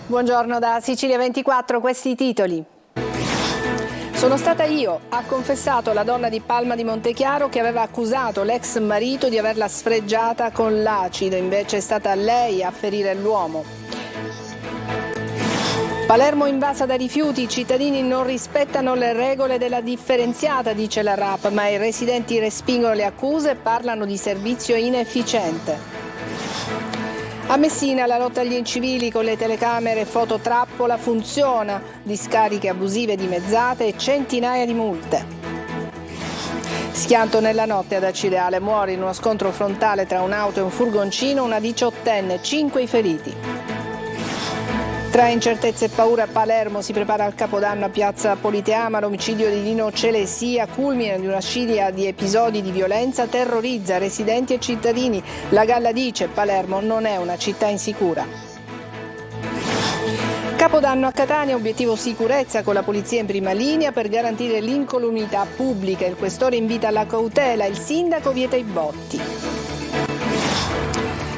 Buongiorno da Sicilia 24, questi i titoli. Sono stata io, ha confessato la donna di Palma di Montechiaro che aveva accusato l'ex marito di averla sfregiata con l'acido, invece è stata lei a ferire l'uomo. Palermo invasa da rifiuti, i cittadini non rispettano le regole della differenziata, dice la RAP, ma i residenti respingono le accuse e parlano di servizio inefficiente. A Messina la lotta agli incivili con le telecamere e fototrappola funziona, discariche abusive dimezzate e centinaia di multe. Schianto nella notte ad Acireale, muore in uno scontro frontale tra un'auto e un furgoncino una 18enne, 5 i feriti. Tra incertezze e paura a Palermo si prepara al Capodanno a Piazza Politeama, l'omicidio di Nino Celesia, culmine di una scilia di episodi di violenza, terrorizza residenti e cittadini. La Galla dice Palermo non è una città insicura. Capodanno a Catania, obiettivo sicurezza con la polizia in prima linea per garantire l'incolumità pubblica. Il questore invita alla cautela, il sindaco vieta i botti.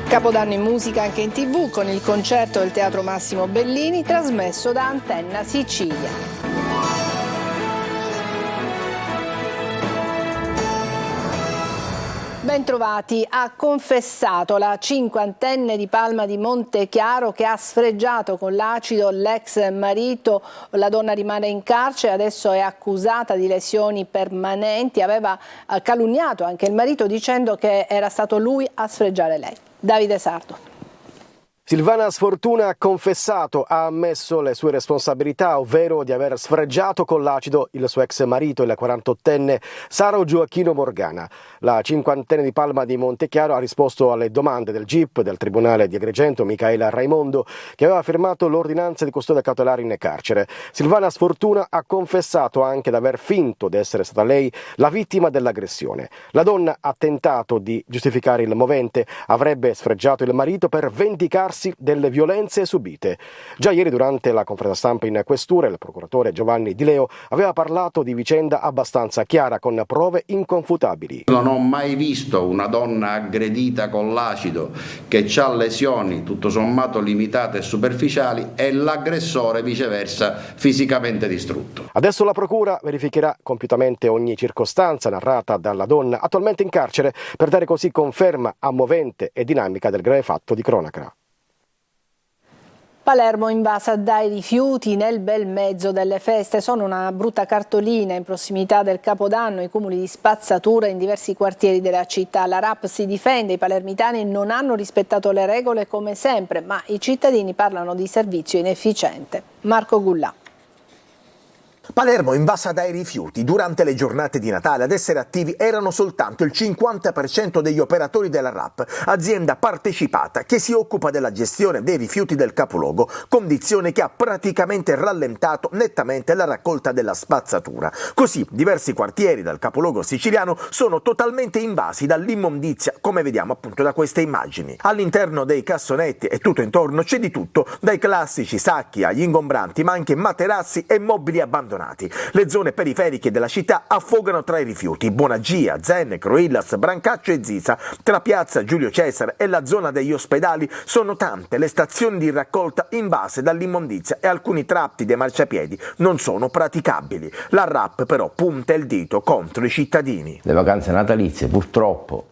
Capodanno in musica anche in TV con il concerto del Teatro Massimo Bellini trasmesso da Antenna Sicilia. Bentrovati, ha confessato la cinquantenne di Palma di Montechiaro che ha sfregiato con l'acido l'ex marito, la donna rimane in carcere, adesso è accusata di lesioni permanenti, aveva calunniato anche il marito dicendo che era stato lui a sfregiare lei. Davide Sardo. Silvana Sfortuna ha confessato, ha ammesso le sue responsabilità, ovvero di aver sfregiato con l'acido il suo ex marito, il 48enne Saro Gioacchino Morgana. La cinquantenne di Palma di Montechiaro ha risposto alle domande del GIP del Tribunale di Agrigento, Micaela Raimondo, che aveva firmato l'ordinanza di custodia cautelare in carcere. Silvana Sfortuna ha confessato anche di aver finto di essere stata lei la vittima dell'aggressione. La donna ha tentato di giustificare il movente, avrebbe sfregiato il marito per vendicarsi delle violenze subite. Già ieri durante la conferenza stampa in questura il procuratore Giovanni Di Leo aveva parlato di vicenda abbastanza chiara con prove inconfutabili. Non ho mai visto una donna aggredita con l'acido che ha lesioni tutto sommato limitate e superficiali e l'aggressore viceversa fisicamente distrutto. Adesso la procura verificherà compiutamente ogni circostanza narrata dalla donna attualmente in carcere per dare così conferma a movente e dinamica del grave fatto di cronaca. Palermo invasa dai rifiuti nel bel mezzo delle feste. Sono una brutta cartolina in prossimità del Capodanno, i cumuli di spazzatura in diversi quartieri della città. La RAP si difende, i palermitani non hanno rispettato le regole come sempre, ma i cittadini parlano di servizio inefficiente. Marco Gullà. Palermo invasa dai rifiuti. Durante le giornate di Natale ad essere attivi erano soltanto il 50% degli operatori della RAP, azienda partecipata che si occupa della gestione dei rifiuti del capoluogo, condizione che ha praticamente rallentato nettamente la raccolta della spazzatura. Così diversi quartieri del capoluogo siciliano sono totalmente invasi dall'immondizia, come vediamo appunto da queste immagini. All'interno dei cassonetti e tutto intorno c'è di tutto, dai classici sacchi agli ingombranti, ma anche materassi e mobili abbandonati. Le zone periferiche della città affogano tra i rifiuti. Buonagia, Zenne, Croillas, Brancaccio e Zisa. Tra piazza Giulio Cesare e la zona degli ospedali sono tante le stazioni di raccolta invase dall'immondizia e alcuni tratti dei marciapiedi non sono praticabili. La RAP però punta il dito contro i cittadini. Le vacanze natalizie purtroppo,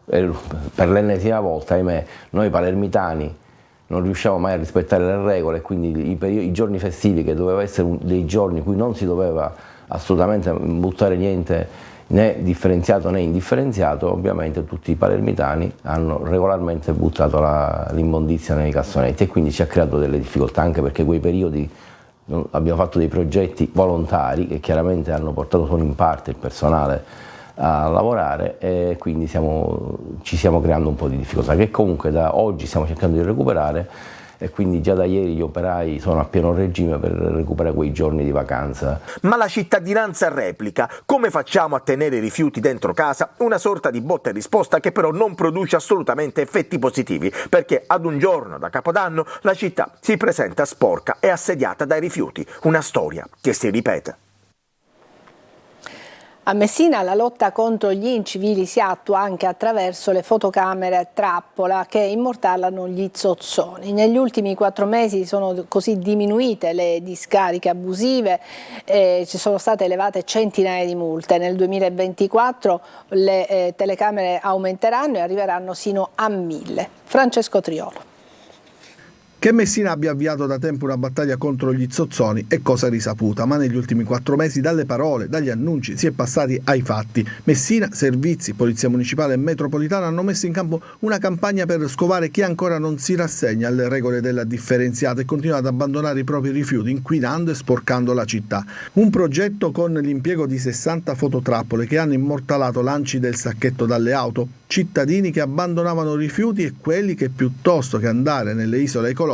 per l'ennesima volta, ahimè, noi palermitani non riusciamo mai a rispettare le regole, quindi i giorni festivi, che doveva essere dei giorni in cui non si doveva assolutamente buttare niente, né differenziato né indifferenziato, ovviamente tutti i palermitani hanno regolarmente buttato l'immondizia nei cassonetti e quindi ci ha creato delle difficoltà, anche perché quei periodi abbiamo fatto dei progetti volontari che chiaramente hanno portato solo in parte il personale a lavorare e quindi ci stiamo creando un po' di difficoltà che comunque da oggi stiamo cercando di recuperare, e quindi già da ieri gli operai sono a pieno regime per recuperare quei giorni di vacanza. Ma la cittadinanza replica: come facciamo a tenere i rifiuti dentro casa? Una sorta di botta e risposta che però non produce assolutamente effetti positivi, perché ad un giorno da Capodanno la città si presenta sporca e assediata dai rifiuti, una storia che si ripete. A Messina la lotta contro gli incivili si attua anche attraverso le fotocamere a trappola che immortalano gli zozzoni. Negli ultimi 4 mesi sono così diminuite le discariche abusive, ci sono state elevate centinaia di multe. Nel 2024 le telecamere aumenteranno e arriveranno sino a 1000. Francesco Triolo. Che Messina abbia avviato da tempo una battaglia contro gli zozzoni è cosa risaputa, ma negli ultimi 4 mesi dalle parole, dagli annunci si è passati ai fatti. Messina, servizi, polizia municipale e metropolitana hanno messo in campo una campagna per scovare chi ancora non si rassegna alle regole della differenziata e continua ad abbandonare i propri rifiuti, inquinando e sporcando la città. Un progetto con l'impiego di 60 fototrappole che hanno immortalato lanci del sacchetto dalle auto, cittadini che abbandonavano rifiuti e quelli che piuttosto che andare nelle isole ecologiche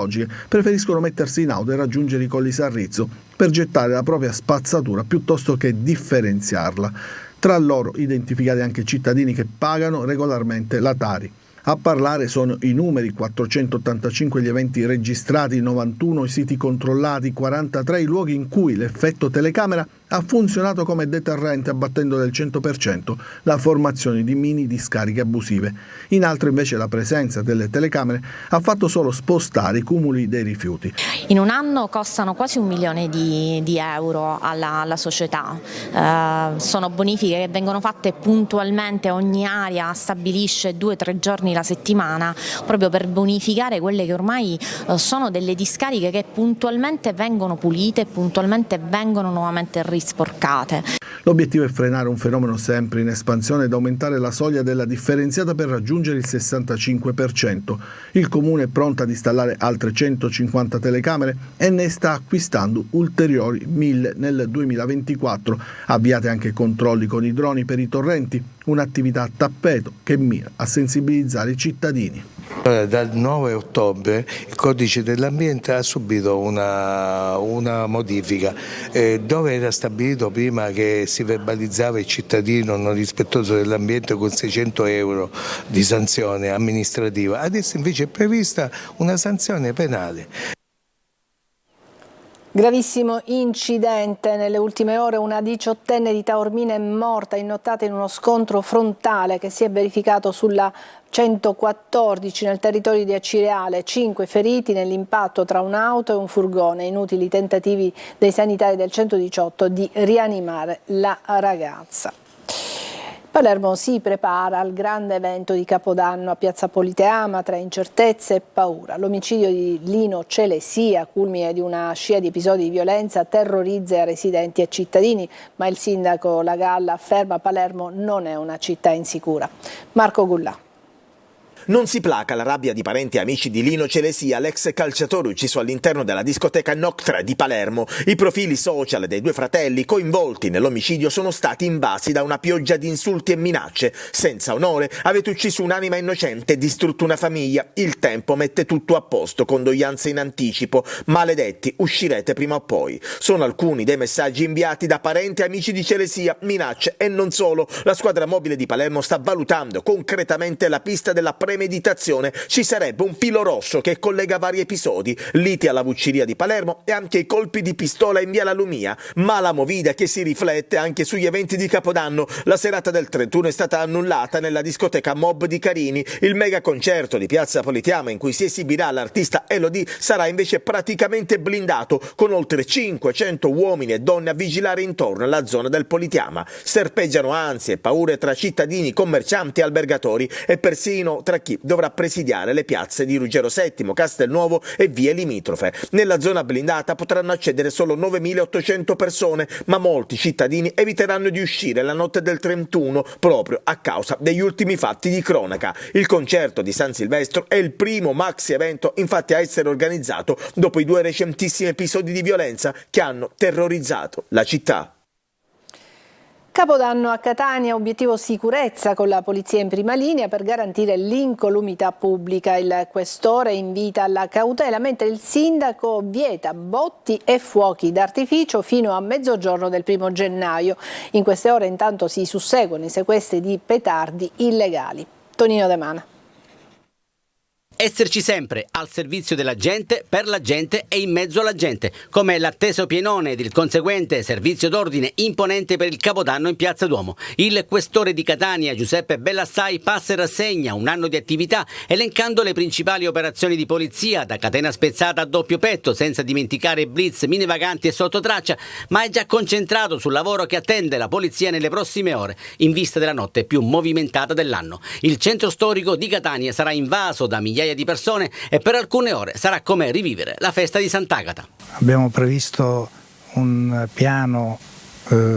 preferiscono mettersi in auto e raggiungere i Colli Sarrizzo per gettare la propria spazzatura piuttosto che differenziarla. Tra loro identificati anche cittadini che pagano regolarmente la Tari. A parlare sono i numeri: 485 gli eventi registrati, 91 i siti controllati, 43 i luoghi in cui l'effetto telecamera ha funzionato come deterrente abbattendo del 100% la formazione di mini discariche abusive. In altri invece la presenza delle telecamere ha fatto solo spostare i cumuli dei rifiuti. In un anno costano quasi 1 milione di euro alla società, sono bonifiche che vengono fatte puntualmente, ogni area stabilisce 2-3 giorni la settimana proprio per bonificare quelle che ormai sono delle discariche che puntualmente vengono pulite e puntualmente vengono nuovamente risporcate. L'obiettivo è frenare un fenomeno sempre in espansione ed aumentare la soglia della differenziata per raggiungere il 65%. Il comune è pronto ad installare altre 150 telecamere e ne sta acquistando ulteriori 1000 nel 2024. Avviate anche controlli con i droni per i torrenti, un'attività a tappeto che mira a sensibilizzare i cittadini. Dal 9 ottobre il codice dell'ambiente ha subito una modifica, dove era stabilito prima che si verbalizzava il cittadino non rispettoso dell'ambiente con 600 euro di sanzione amministrativa, adesso invece è prevista una sanzione penale. Gravissimo incidente, nelle ultime ore una 18enne di Taormina è morta innottata in uno scontro frontale che si è verificato sulla 114 nel territorio di Acireale, 5 feriti nell'impatto tra un'auto e un furgone, inutili tentativi dei sanitari del 118 di rianimare la ragazza. Palermo si prepara al grande evento di Capodanno a Piazza Politeama tra incertezze e paura. L'omicidio di Lino Celesia, culmine di una scia di episodi di violenza, terrorizza residenti e cittadini, ma il sindaco Lagalla afferma Palermo non è una città insicura. Marco Gullà. Non si placa la rabbia di parenti e amici di Lino Celesia, l'ex calciatore ucciso all'interno della discoteca Noctra di Palermo. I profili social dei 2 fratelli coinvolti nell'omicidio sono stati invasi da una pioggia di insulti e minacce. Senza onore, avete ucciso un'anima innocente e distrutto una famiglia. Il tempo mette tutto a posto, condoglianze in anticipo. Maledetti, uscirete prima o poi. Sono alcuni dei messaggi inviati da parenti e amici di Celesia, minacce e non solo. La squadra mobile di Palermo sta valutando concretamente la pista della premeditazione. Ci sarebbe un filo rosso che collega vari episodi, liti alla Vucciria di Palermo e anche i colpi di pistola in via La Lumia, ma la movida che si riflette anche sugli eventi di Capodanno. La serata del 31 è stata annullata nella discoteca Mob di Carini. Il mega concerto di Piazza Politeama in cui si esibirà l'artista Elodie sarà invece praticamente blindato, con oltre 500 uomini e donne a vigilare intorno alla zona del Politeama. Serpeggiano ansie e paure tra cittadini, commercianti e albergatori e persino tra chi dovrà presidiare le piazze di Ruggero VII, Castelnuovo e vie limitrofe. Nella zona blindata potranno accedere solo 9.800 persone, ma molti cittadini eviteranno di uscire la notte del 31 proprio a causa degli ultimi fatti di cronaca. Il concerto di San Silvestro è il primo maxi evento infatti a essere organizzato dopo i 2 recentissimi episodi di violenza che hanno terrorizzato la città. Capodanno a Catania, obiettivo sicurezza con la polizia in prima linea per garantire l'incolumità pubblica. Il questore invita alla cautela mentre il sindaco vieta botti e fuochi d'artificio fino a mezzogiorno del 1° gennaio. In queste ore intanto si susseguono i sequestri di petardi illegali. Tonino De Mana. Esserci sempre al servizio della gente, per la gente e in mezzo alla gente, come l'atteso pienone ed il conseguente servizio d'ordine imponente per il Capodanno in Piazza Duomo. Il questore di Catania, Giuseppe Bellassai, passa e rassegna un anno di attività elencando le principali operazioni di polizia, da catena spezzata a doppio petto, senza dimenticare blitz, mine vaganti e sottotraccia, ma è già concentrato sul lavoro che attende la polizia nelle prossime ore, in vista della notte più movimentata dell'anno. Il centro storico di Catania sarà invaso da migliaia di persone e per alcune ore sarà come rivivere la festa di Sant'Agata. Abbiamo previsto un piano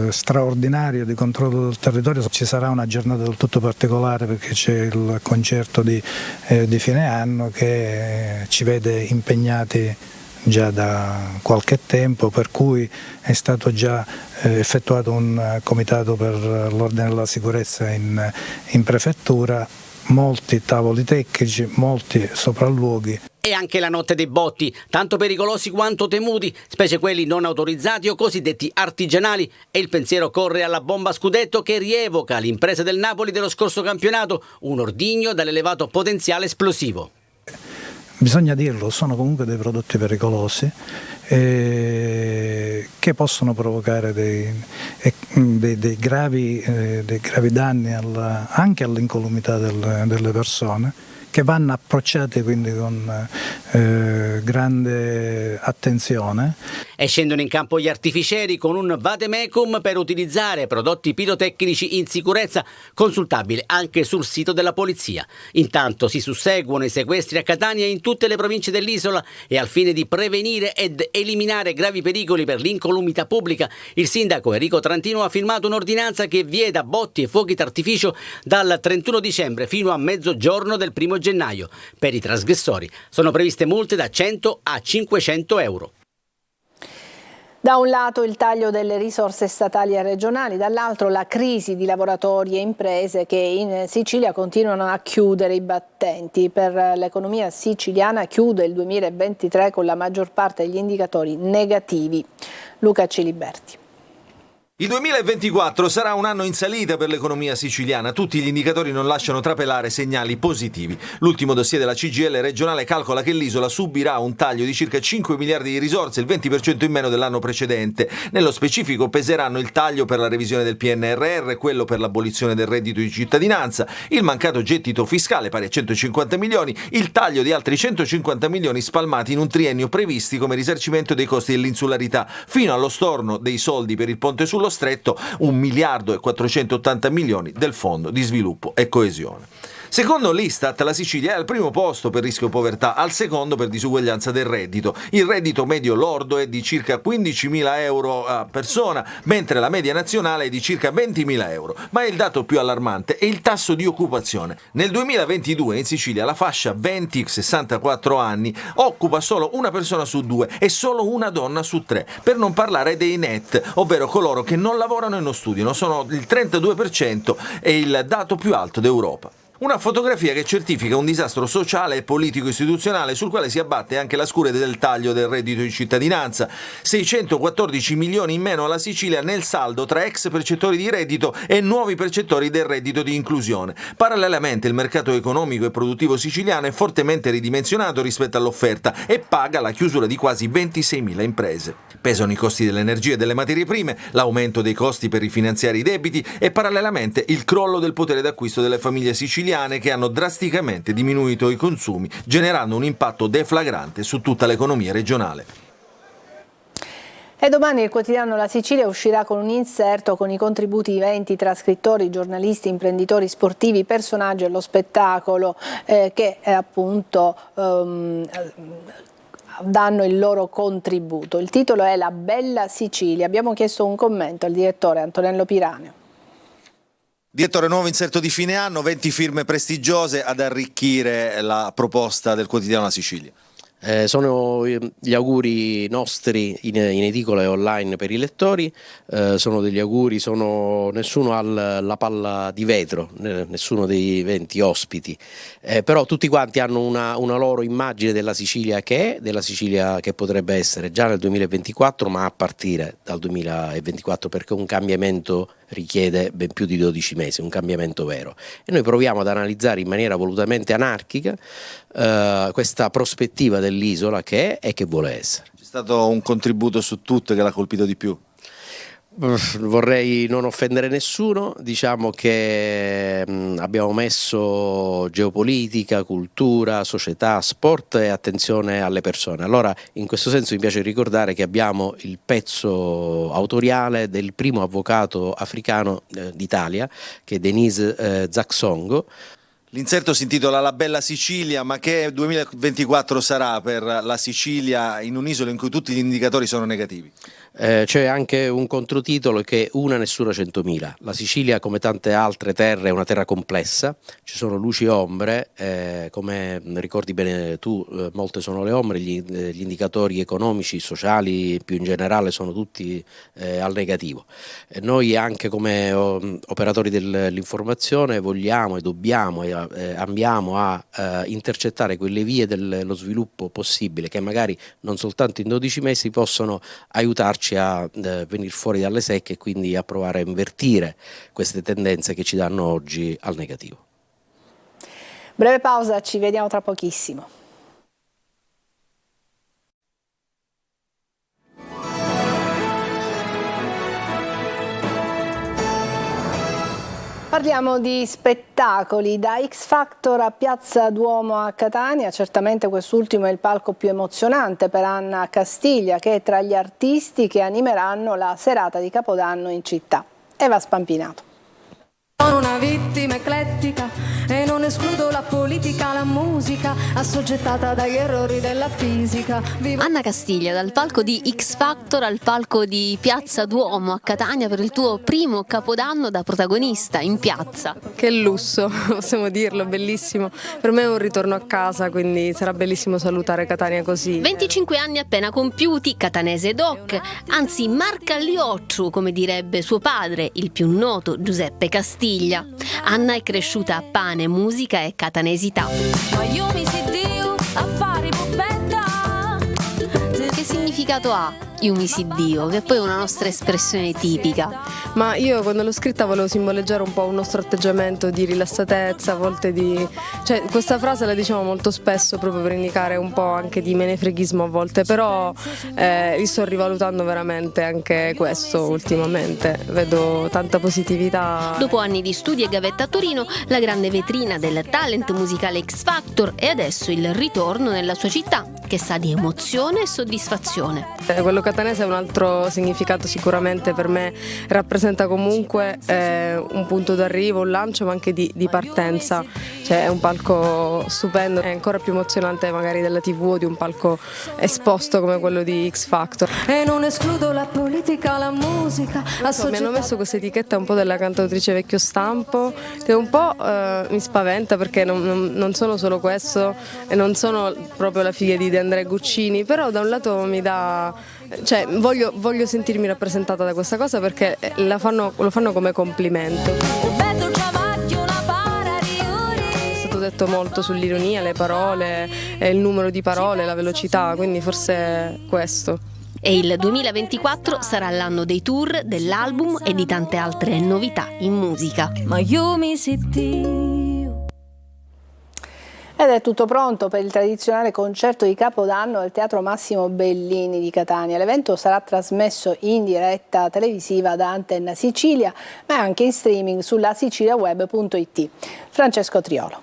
straordinario di controllo del territorio. Ci sarà una giornata del tutto particolare perché c'è il concerto di fine anno che ci vede impegnati già da qualche tempo, per cui è stato già effettuato un comitato per l'ordine e la sicurezza in prefettura. Molti tavoli tecnici, molti sopralluoghi. E anche la notte dei botti, tanto pericolosi quanto temuti, specie quelli non autorizzati o cosiddetti artigianali, e il pensiero corre alla bomba scudetto che rievoca l'impresa del Napoli dello scorso campionato, un ordigno dall'elevato potenziale esplosivo. Bisogna dirlo, sono comunque dei prodotti pericolosi che possono provocare dei gravi danni anche all'incolumità delle persone, che vanno approcciati quindi con grande attenzione. E scendono in campo gli artificieri con un vademecum per utilizzare prodotti pirotecnici in sicurezza, consultabile anche sul sito della polizia. Intanto si susseguono i sequestri a Catania e in tutte le province dell'isola e al fine di prevenire ed eliminare gravi pericoli per l'incolumità pubblica, il sindaco Enrico Trantino ha firmato un'ordinanza che vieta botti e fuochi d'artificio dal 31 dicembre fino a mezzogiorno del 1 gennaio. Per i trasgressori sono previste multe da 100 a 500 euro. Da un lato il taglio delle risorse statali e regionali, dall'altro la crisi di lavoratori e imprese che in Sicilia continuano a chiudere i battenti. Per l'economia siciliana chiude il 2023 con la maggior parte degli indicatori negativi. Luca Ciliberti. Il 2024 sarà un anno in salita per l'economia siciliana, tutti gli indicatori non lasciano trapelare segnali positivi. L'ultimo dossier della CGIL regionale calcola che l'isola subirà un taglio di circa 5 miliardi di risorse, il 20% in meno dell'anno precedente. Nello specifico peseranno il taglio per la revisione del PNRR, quello per l'abolizione del reddito di cittadinanza, il mancato gettito fiscale pari a 150 milioni, il taglio di altri 150 milioni spalmati in un triennio previsti come risarcimento dei costi dell'insularità, fino allo storno dei soldi per il ponte sullo Stretto, 1 miliardo e 480 milioni del Fondo di Sviluppo e Coesione. Secondo l'Istat, la Sicilia è al primo posto per rischio povertà, al secondo per disuguaglianza del reddito. Il reddito medio lordo è di circa 15.000 euro a persona, mentre la media nazionale è di circa 20.000 euro. Ma il dato più allarmante è il tasso di occupazione. Nel 2022 in Sicilia la fascia 20-64 anni occupa solo una persona su 2 e solo una donna su 3, per non parlare dei net, ovvero coloro che non lavorano e non studiano. Sono il 32% e il dato più alto d'Europa. Una fotografia che certifica un disastro sociale e politico-istituzionale sul quale si abbatte anche la scure del taglio del reddito di cittadinanza. 614 milioni in meno alla Sicilia nel saldo tra ex percettori di reddito e nuovi percettori del reddito di inclusione. Parallelamente il mercato economico e produttivo siciliano è fortemente ridimensionato rispetto all'offerta e paga la chiusura di quasi 26.000 imprese. Pesano i costi dell'energia e delle materie prime, l'aumento dei costi per rifinanziare i debiti e parallelamente il crollo del potere d'acquisto delle famiglie siciliane che hanno drasticamente diminuito i consumi, generando un impatto deflagrante su tutta l'economia regionale. E domani il quotidiano La Sicilia uscirà con un inserto con i contributi di 20 trascrittori, giornalisti, imprenditori sportivi, personaggi allo spettacolo che appunto danno il loro contributo. Il titolo è La Bella Sicilia. Abbiamo chiesto un commento al direttore Antonello Piraneo. Direttore, nuovo inserto di fine anno, 20 firme prestigiose ad arricchire la proposta del quotidiano La Sicilia. Sono gli auguri nostri in edicola e online per i lettori, sono degli auguri, nessuno ha la palla di vetro, nessuno dei 20 ospiti, però tutti quanti hanno una loro immagine della Sicilia della Sicilia che potrebbe essere già nel 2024, ma a partire dal 2024, perché un cambiamento richiede ben più di 12 mesi, un cambiamento vero. E noi proviamo ad analizzare in maniera volutamente anarchica questa prospettiva dell'isola che è e che vuole essere. C'è stato un contributo su tutto che l'ha colpito di più? Vorrei non offendere nessuno, diciamo che abbiamo messo geopolitica, cultura, società, sport e attenzione alle persone. Allora, in questo senso mi piace ricordare che abbiamo il pezzo autoriale del primo avvocato africano d'Italia, che è Denise Zaksongo. L'inserto si intitola La bella Sicilia, ma che 2024 sarà per la Sicilia in un'isola in cui tutti gli indicatori sono negativi? C'è anche un controtitolo che una nessuna 100.000. La Sicilia, come tante altre terre, è una terra complessa, ci sono luci e ombre, come ricordi bene tu, molte sono le ombre, gli indicatori economici, sociali, più in generale sono tutti al negativo. Noi anche come operatori dell'informazione vogliamo e dobbiamo e ambiamo a intercettare quelle vie dello sviluppo possibile che magari non soltanto in 12 mesi possono aiutarci a venire fuori dalle secche e quindi a provare a invertire queste tendenze che ci danno oggi al negativo. Breve pausa, ci vediamo tra pochissimo. Parliamo di spettacoli, da X Factor a Piazza Duomo a Catania, certamente quest'ultimo è il palco più emozionante per Anna Castiglia, che è tra gli artisti che animeranno la serata di Capodanno in città. Eva Spampinato. Sono una vittima eclettica e non escludo la politica, la musica, assoggettata dagli errori della fisica. Anna Castiglia, dal palco di X Factor al palco di Piazza Duomo a Catania per il tuo primo Capodanno da protagonista in piazza. Che lusso, possiamo dirlo, bellissimo. Per me è un ritorno a casa, quindi sarà bellissimo salutare Catania così. 25 anni appena compiuti, catanese doc, anzi Marcagliocciu, come direbbe suo padre, il più noto Giuseppe Castiglia. Anna è cresciuta a pane, musica e catanesità. Ma io mi sedeo a fare poppetta. Che significato ha Io mi si Dio, che poi è una nostra espressione tipica? Ma io quando l'ho scritta volevo simboleggiare un po' un nostro atteggiamento di rilassatezza, a volte di... cioè questa frase la diciamo molto spesso proprio per indicare un po' anche di menefreghismo a volte, però io sto rivalutando veramente anche questo ultimamente, vedo tanta positività. Dopo anni di studi e gavetta a Torino, la grande vetrina del talent musicale X Factor e adesso il ritorno nella sua città, che sa di emozione e soddisfazione. Quello catanese ha un altro significato sicuramente per me, rappresenta comunque un punto d'arrivo, un lancio ma anche di partenza, cioè è un palco stupendo, è ancora più emozionante magari della TV o di un palco esposto come quello di X Factor. E non escludo la politica, la musica, mi hanno messo questa etichetta un po' della cantautrice vecchio stampo, che un po' mi spaventa perché non sono solo questo e non sono proprio la figlia di De André Guccini, però da un lato mi dà, cioè voglio sentirmi rappresentata da questa cosa perché lo fanno come complimento. È stato detto molto sull'ironia, le parole, il numero di parole, la velocità, quindi forse è questo. E il 2024 sarà l'anno dei tour, dell'album e di tante altre novità in musica. Ma io mi sento. Ed è tutto pronto per il tradizionale concerto di Capodanno al Teatro Massimo Bellini di Catania. L'evento sarà trasmesso in diretta televisiva da Antenna Sicilia, ma anche in streaming sulla siciliaweb.it. Francesco Triolo.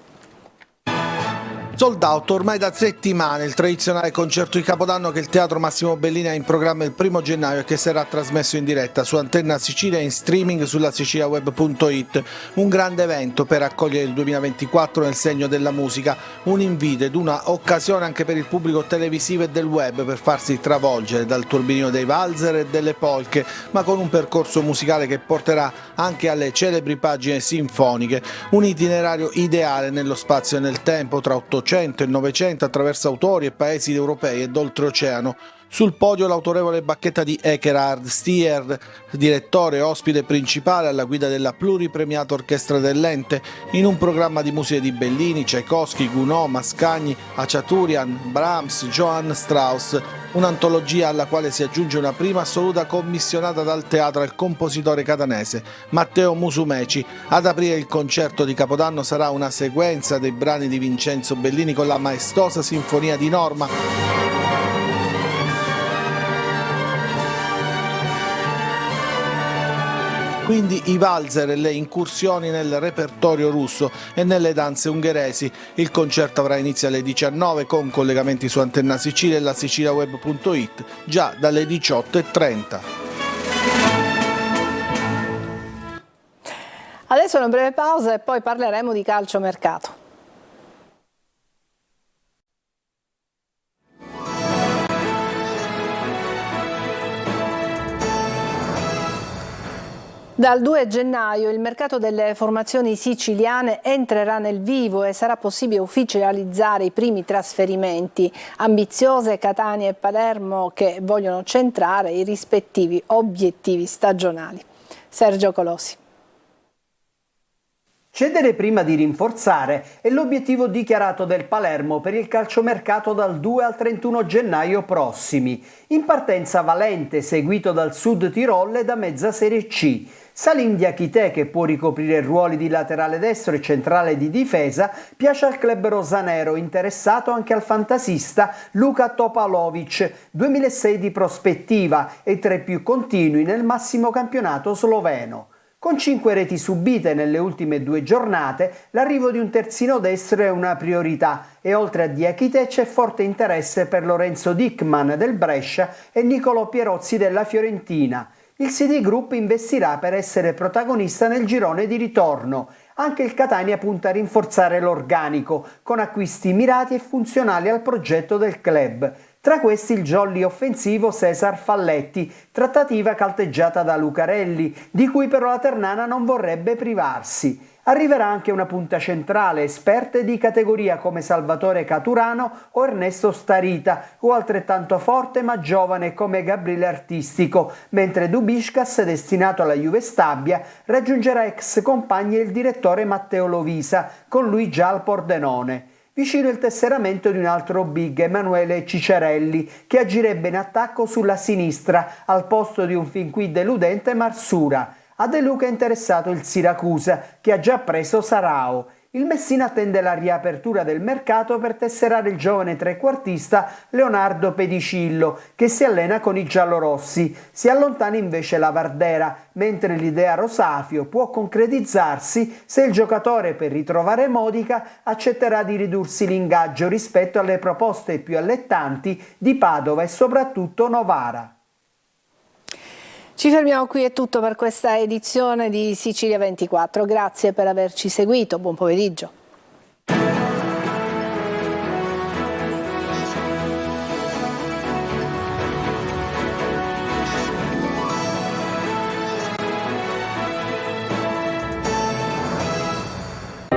Sold out ormai da settimane il tradizionale concerto di Capodanno che il Teatro Massimo Bellini ha in programma il 1° gennaio e che sarà trasmesso in diretta su Antenna Sicilia e in streaming sulla siciliaweb.it. Un grande evento per accogliere il 2024 nel segno della musica, un invito ed una occasione anche per il pubblico televisivo e del web per farsi travolgere dal turbinio dei valzer e delle polche, ma con un percorso musicale che porterà anche alle celebri pagine sinfoniche, un itinerario ideale nello spazio e nel tempo tra 800 l'Ottocento e il Novecento attraverso autori e paesi europei ed oltreoceano. Sul podio l'autorevole bacchetta di Ekerhard Stier, direttore e ospite principale alla guida della pluripremiata orchestra dell'ente, in un programma di musiche di Bellini, Tchaikovsky, Gounod, Mascagni, Aciaturian, Brahms, Johann Strauss, un'antologia alla quale si aggiunge una prima assoluta commissionata dal teatro al compositore catanese Matteo Musumeci. Ad aprire il concerto di Capodanno sarà una sequenza dei brani di Vincenzo Bellini con la maestosa sinfonia di Norma. Quindi i valzer e le incursioni nel repertorio russo e nelle danze ungheresi. Il concerto avrà inizio alle 19 con collegamenti su Antenna Sicilia e la siciliaweb.it già dalle 18:30. Adesso una breve pausa e poi parleremo di calciomercato. Dal 2 gennaio il mercato delle formazioni siciliane entrerà nel vivo e sarà possibile ufficializzare i primi trasferimenti. Ambiziose Catania e Palermo che vogliono centrare i rispettivi obiettivi stagionali. Sergio Colosi. Cedere prima di rinforzare è l'obiettivo dichiarato del Palermo per il calciomercato dal 2 al 31 gennaio prossimi. In partenza Valente, seguito dal Sud Tirol e da mezza Serie C. Salim Diakité, che può ricoprire ruoli di laterale destro e centrale di difesa, piace al club rosanero, interessato anche al fantasista Luka Topalovic, 2006 di prospettiva e tra i più continui nel massimo campionato sloveno. Con 5 reti subite nelle ultime 2 giornate, l'arrivo di un terzino destro è una priorità e oltre a Diakité c'è forte interesse per Lorenzo Dickman del Brescia e Nicolò Pierozzi della Fiorentina. Il CD Group investirà per essere protagonista nel girone di ritorno. Anche il Catania punta a rinforzare l'organico, con acquisti mirati e funzionali al progetto del club. Tra questi il jolly offensivo Cesar Falletti, trattativa calteggiata da Lucarelli, di cui però la Ternana non vorrebbe privarsi. Arriverà anche una punta centrale, esperte di categoria come Salvatore Caturano o Ernesto Starita, o altrettanto forte ma giovane come Gabriele Artistico, mentre Dubiscas, destinato alla Juve Stabia, raggiungerà ex compagni e il direttore Matteo Lovisa, con lui già al Pordenone. Vicino il tesseramento di un altro big, Emanuele Cicerelli, che agirebbe in attacco sulla sinistra al posto di un fin qui deludente Marsura. A De Luca è interessato il Siracusa, che ha già preso Sarao. Il Messina attende la riapertura del mercato per tesserare il giovane trequartista Leonardo Pedicillo, che si allena con i giallorossi. Si allontana invece la Vardera, mentre l'idea Rosafio può concretizzarsi se il giocatore, per ritrovare Modica, accetterà di ridursi l'ingaggio rispetto alle proposte più allettanti di Padova e soprattutto Novara. Ci fermiamo qui, è tutto per questa edizione di Sicilia 24. Grazie per averci seguito, buon pomeriggio.